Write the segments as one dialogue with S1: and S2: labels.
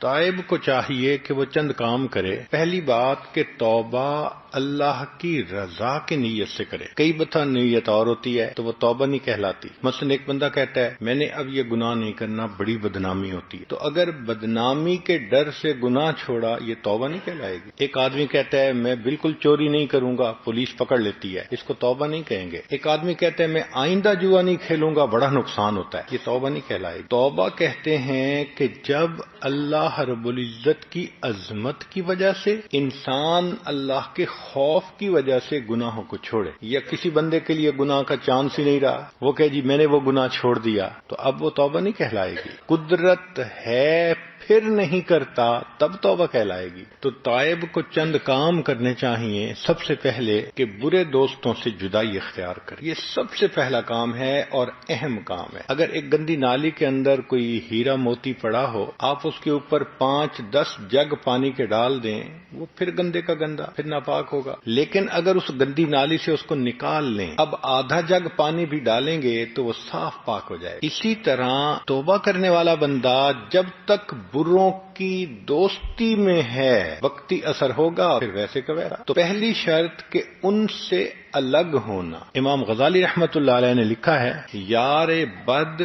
S1: تائب کو چاہیے کہ وہ چند کام کرے۔ پہلی بات کہ توبہ اللہ کی رضا کی نیت سے کرے۔ کئی دفعہ نیت اور ہوتی ہے تو وہ توبہ نہیں کہلاتی۔ مثلا ایک بندہ کہتا ہے میں نے اب یہ گناہ نہیں کرنا، بڑی بدنامی ہوتی ہے، تو اگر بدنامی کے ڈر سے گناہ چھوڑا یہ توبہ نہیں کہلائے گی۔ ایک آدمی کہتا ہے میں بالکل چوری نہیں کروں گا، پولیس پکڑ لیتی ہے، اس کو توبہ نہیں کہیں گے۔ ایک آدمی کہتا ہے میں آئندہ جوا نہیں کھیلوں گا، بڑا نقصان ہوتا ہے، یہ توبہ نہیں کہلائے گی۔ توبہ کہتے ہیں کہ جب اللہ رب العزت کی عظمت کی وجہ سے انسان اللہ کے خوف کی وجہ سے گناہوں کو چھوڑے، یا کسی بندے کے لیے گناہ کا چانس ہی نہیں رہا، وہ کہے جی میں نے وہ گناہ چھوڑ دیا، تو اب وہ توبہ نہیں کہلائے گی۔ قدرت ہے پھر نہیں کرتا تب توبہ کہلائے گی۔ تو تائب کو چند کام کرنے چاہیے۔ سب سے پہلے کہ برے دوستوں سے جدائی اختیار کرے، یہ سب سے پہلا کام ہے اور اہم کام ہے۔ اگر ایک گندی نالی کے اندر کوئی ہیرا موتی پڑا ہو، آپ اس کے اوپر 5-10 جگ پانی کے ڈال دیں، وہ پھر گندے کا گندا، پھر ناپاک ہوگا۔ لیکن اگر اس گندی نالی سے اس کو نکال لیں، اب آدھا جگ پانی بھی ڈالیں گے تو وہ صاف پاک ہو جائے۔ اسی طرح توبہ کرنے والا بندہ جب تک بروں کی دوستی میں ہے وقتی اثر ہوگا، پھر ویسے کا ویسا۔ تو پہلی شرط کہ ان سے الگ ہونا۔ امام غزالی رحمت اللہ علیہ نے لکھا ہے یار بد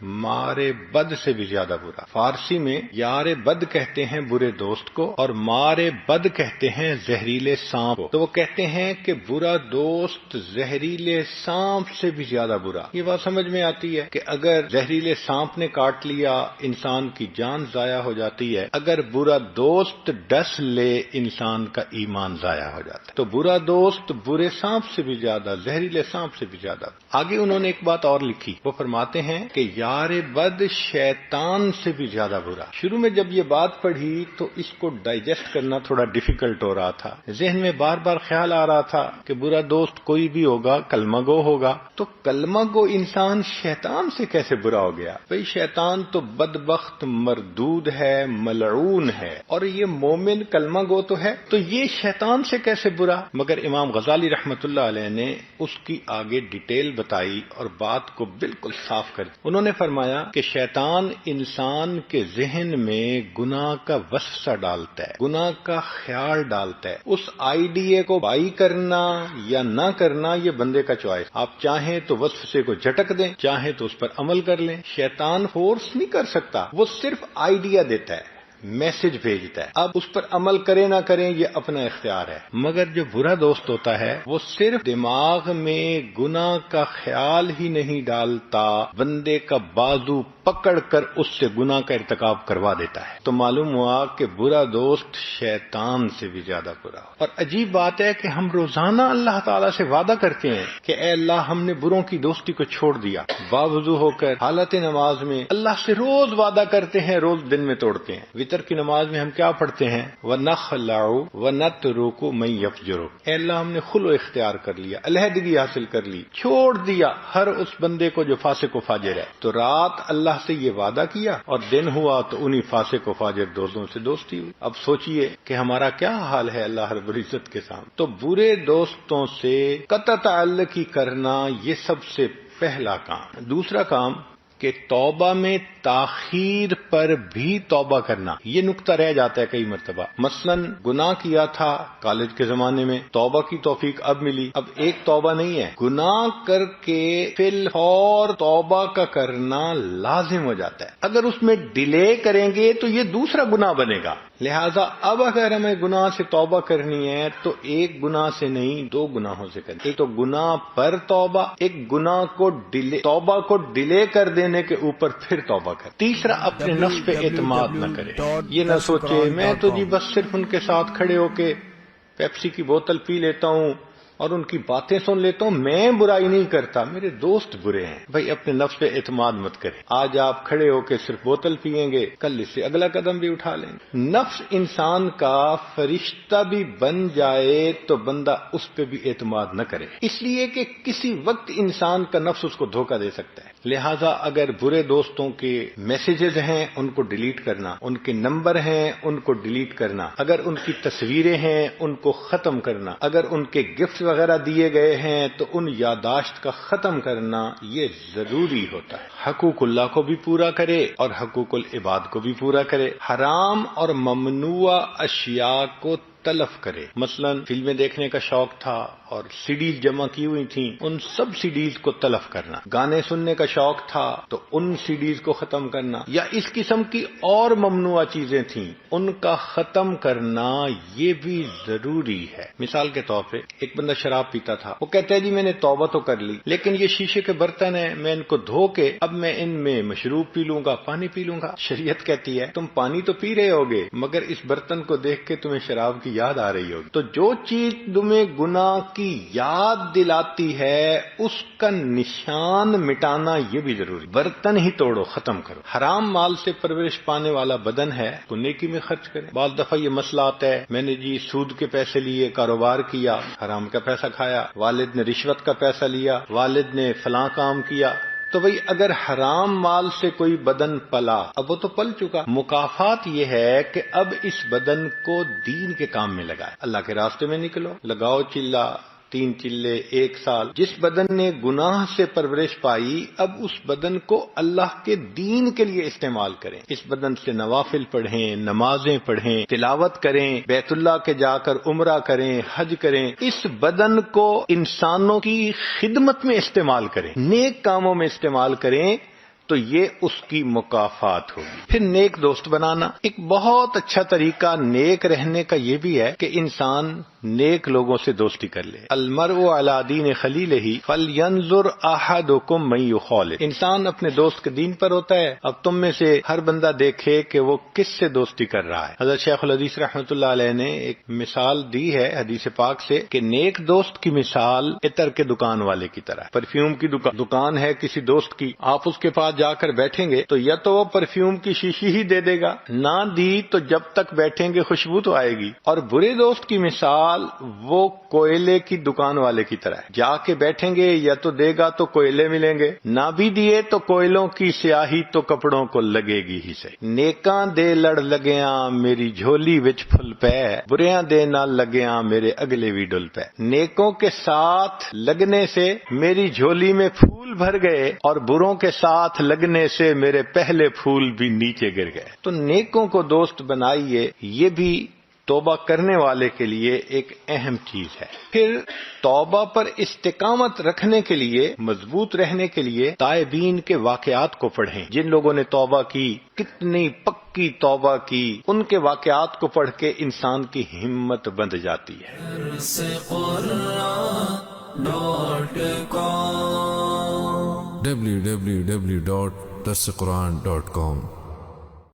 S1: مارے بد سے بھی زیادہ برا۔ فارسی میں یار بد کہتے ہیں برے دوست کو، اور مارے بد کہتے ہیں زہریلے سانپ کو۔ تو وہ کہتے ہیں کہ برا دوست زہریلے سانپ سے بھی زیادہ برا۔ یہ بات سمجھ میں آتی ہے کہ اگر زہریلے سانپ نے کاٹ لیا انسان کی جان ضائع ہو جاتی ہے، اگر برا دوست ڈس لے انسان کا ایمان ضائع ہو جاتا ہے۔ تو برا دوست برے سانپ سے بھی زیادہ، زہریلے سانپ سے بھی زیادہ۔ آگے انہوں نے ایک بات اور لکھی، وہ فرماتے ہیں کہ یار بد شیطان سے بھی زیادہ برا۔ شروع میں جب یہ بات پڑھی تو اس کو ڈائجسٹ کرنا تھوڑا ڈیفیکلٹ ہو رہا تھا، ذہن میں بار بار خیال آ رہا تھا کہ برا دوست کوئی بھی ہوگا کلمہ گو ہوگا، تو کلمہ گو انسان شیطان سے کیسے برا ہو گیا؟ بھئی شیطان تو بدبخت مردود ہے، ملعون ہے، اور یہ مومن کلمہ گو تو ہے، تو یہ شیطان سے کیسے برا؟ مگر امام غزالی رحمت اللہ علیہ نے اس کی آگے ڈیٹیل بتائی اور بات کو بالکل صاف کر دی۔ انہوں نے فرمایا کہ شیطان انسان کے ذہن میں گناہ کا وسوسہ ڈالتا ہے، گناہ کا خیال ڈالتا ہے۔ اس آئیڈیا کو بائی کرنا یا نہ کرنا یہ بندے کا چوائس۔ آپ چاہیں تو وسوسے کو جھٹک دیں، چاہیں تو اس پر عمل کر لیں۔ شیطان فورس نہیں کر سکتا، وہ صرف آئیڈیا دیتا ہے، میسج بھیجتا ہے۔ اب اس پر عمل کریں نہ کریں یہ اپنا اختیار ہے۔ مگر جو برا دوست ہوتا ہے وہ صرف دماغ میں گناہ کا خیال ہی نہیں ڈالتا، بندے کا بازو پکڑ کر اس سے گناہ کا ارتکاب کروا دیتا ہے۔ تو معلوم ہوا کہ برا دوست شیطان سے بھی زیادہ برا۔ اور عجیب بات ہے کہ ہم روزانہ اللہ تعالیٰ سے وعدہ کرتے ہیں کہ اے اللہ ہم نے بروں کی دوستی کو چھوڑ دیا، باوضو ہو کر حالت نماز میں اللہ سے روز وعدہ کرتے ہیں، روز دن میں توڑتے ہیں۔ وتر کی نماز میں ہم کیا پڑھتے ہیں؟ وَنَخْلَعُ وَنَتْرُكُ مَن يَفْجُرُ، اے اللہ ہم نے خلو اختیار کر لیا، علیحدگی حاصل کر لی، چھوڑ دیا ہر اس بندے کو جو فاسق و فاجر ہے۔ تو رات اللہ سے یہ وعدہ کیا اور دن ہوا تو انہی فاسق و فاجر دوستوں سے دوستی ہوئی۔ اب سوچئے کہ ہمارا کیا حال ہے اللہ رب العزت کے سامنے۔ تو برے دوستوں سے قطع تعلقی کرنا یہ سب سے پہلا کام۔ دوسرا کام کہ توبہ میں تاخیر پر بھی توبہ کرنا، یہ نقطہ رہ جاتا ہے کئی مرتبہ۔ مثلا گناہ کیا تھا کالج کے زمانے میں، توبہ کی توفیق اب ملی، اب ایک توبہ نہیں ہے، گناہ کر کے فی الفور توبہ کا کرنا لازم ہو جاتا ہے۔ اگر اس میں ڈیلے کریں گے تو یہ دوسرا گناہ بنے گا۔ لہذا اب اگر ہمیں گناہ سے توبہ کرنی ہے تو ایک گناہ سے نہیں، دو گناہوں سے کریں۔ ایک تو گناہ پر توبہ، ایک گناہ کو توبہ کو ڈیلے کر دینے کے اوپر پھر توبہ کر۔ تیسرا اپنے نفس پہ اعتماد نہ کرے، یہ نہ سوچے میں تو جی بس صرف ان کے ساتھ کھڑے ہو کے پیپسی کی بوتل پی لیتا ہوں اور ان کی باتیں سن لیتا ہوں، میں برائی نہیں کرتا، میرے دوست برے ہیں۔ بھائی اپنے نفس پہ اعتماد مت کریں۔ آج آپ کھڑے ہو کے صرف بوتل پیئیں گے، کل اس سے اگلا قدم بھی اٹھا لیں گے۔ نفس انسان کا فرشتہ بھی بن جائے تو بندہ اس پہ بھی اعتماد نہ کرے، اس لیے کہ کسی وقت انسان کا نفس اس کو دھوکہ دے سکتا ہے۔ لہٰذا اگر برے دوستوں کے میسیجز ہیں ان کو ڈیلیٹ کرنا، ان کے نمبر ہیں ان کو ڈیلیٹ کرنا، اگر ان کی تصویریں ہیں ان کو ختم کرنا، اگر ان کے گفٹ وغیرہ دیے گئے ہیں تو ان یادداشت کا ختم کرنا یہ ضروری ہوتا ہے۔ حقوق اللہ کو بھی پورا کرے اور حقوق العباد کو بھی پورا کرے، حرام اور ممنوع اشیاء کو تلف کرے۔ مثلا فلمیں دیکھنے کا شوق تھا اور سیڈیز جمع کی ہوئی تھیں، ان سب سیڈیز کو تلف کرنا۔ گانے سننے کا شوق تھا تو ان سیڈیز کو ختم کرنا، یا اس قسم کی اور ممنوع چیزیں تھیں ان کا ختم کرنا یہ بھی ضروری ہے۔ مثال کے طور پہ ایک بندہ شراب پیتا تھا، وہ کہتا ہے جی میں نے توبہ تو کر لی لیکن یہ شیشے کے برتن ہیں، میں ان کو دھو کے اب میں ان میں مشروب پی لوں گا، پانی پی لوں گا۔ شریعت کہتی ہے تم پانی تو پی رہے ہوگے مگر اس برتن کو دیکھ کے تمہیں شراب کی یاد آ رہی ہوگی۔ تو جو چیز تمہیں گناہ کی یاد دلاتی ہے اس کا نشان مٹانا یہ بھی ضروری۔ برتن ہی توڑو، ختم کرو۔ حرام مال سے پرورش پانے والا بدن ہے تو نیکی میں خرچ کریں۔ بعض دفعہ یہ مسئلہ آتا ہے میں نے جی سود کے پیسے لیے، کاروبار کیا، حرام کا پیسہ کھایا، والد نے رشوت کا پیسہ لیا، والد نے فلاں کام کیا۔ تو بھئی اگر حرام مال سے کوئی بدن پلا، اب وہ تو پل چکا، مکافات یہ ہے کہ اب اس بدن کو دین کے کام میں لگائے، اللہ کے راستے میں نکلو، لگاؤ چلہ، 3 چلے 1 سال۔ جس بدن نے گناہ سے پرورش پائی اب اس بدن کو اللہ کے دین کے لیے استعمال کریں، اس بدن سے نوافل پڑھیں، نمازیں پڑھیں، تلاوت کریں، بیت اللہ کے جا کر عمرہ کریں، حج کریں، اس بدن کو انسانوں کی خدمت میں استعمال کریں، نیک کاموں میں استعمال کریں تو یہ اس کی مکافات ہوگی۔ پھر نیک دوست بنانا، ایک بہت اچھا طریقہ نیک رہنے کا یہ بھی ہے کہ انسان نیک لوگوں سے دوستی کر لے۔ المرء علی دین خلیلہ فلینظر احدکم من یخالط، انسان اپنے دوست کے دین پر ہوتا ہے۔ اب تم میں سے ہر بندہ دیکھے کہ وہ کس سے دوستی کر رہا ہے۔ حضرت شیخ الحدیث رحمۃ اللہ علیہ نے ایک مثال دی ہے حدیث پاک سے کہ نیک دوست کی مثال عطر کے دکان والے کی طرح ہے۔ پرفیوم کی دکان ہے کسی دوست کی، آپ اس کے پاس جا کر بیٹھیں گے تو یا تو وہ پرفیوم کی شیشی ہی دے دے گا، نہ دی تو جب تک بیٹھیں گے خوشبو تو آئے گی۔ اور برے دوست کی مثال وہ کوئلے کی دکان والے کی طرح ہے، جا کے بیٹھیں گے یا تو دے گا تو کوئلے ملیں گے، نہ بھی دیے تو کوئلوں کی سیاہی تو کپڑوں کو لگے گی ہی صحیح۔ نیکاں دے لڑ لگیاں میری جھولی وچ پھل پے، بریاں دے نہ لگیاں میرے اگلے بھی ڈل پے۔ نیکوں کے ساتھ لگنے سے میری جھولی میں پھول بھر گئے اور بروں کے ساتھ لگنے سے میرے پہلے پھول بھی نیچے گر گئے۔ تو نیکوں کو دوست بنائیے، یہ بھی توبہ کرنے والے کے لیے ایک اہم چیز ہے۔ پھر توبہ پر استقامت رکھنے کے لیے، مضبوط رہنے کے لیے تائبین کے واقعات کو پڑھیں۔ جن لوگوں نے توبہ کی، کتنی پکی توبہ کی، ان کے واقعات کو پڑھ کے انسان کی ہمت بندھ جاتی ہے۔
S2: www.darsequran.com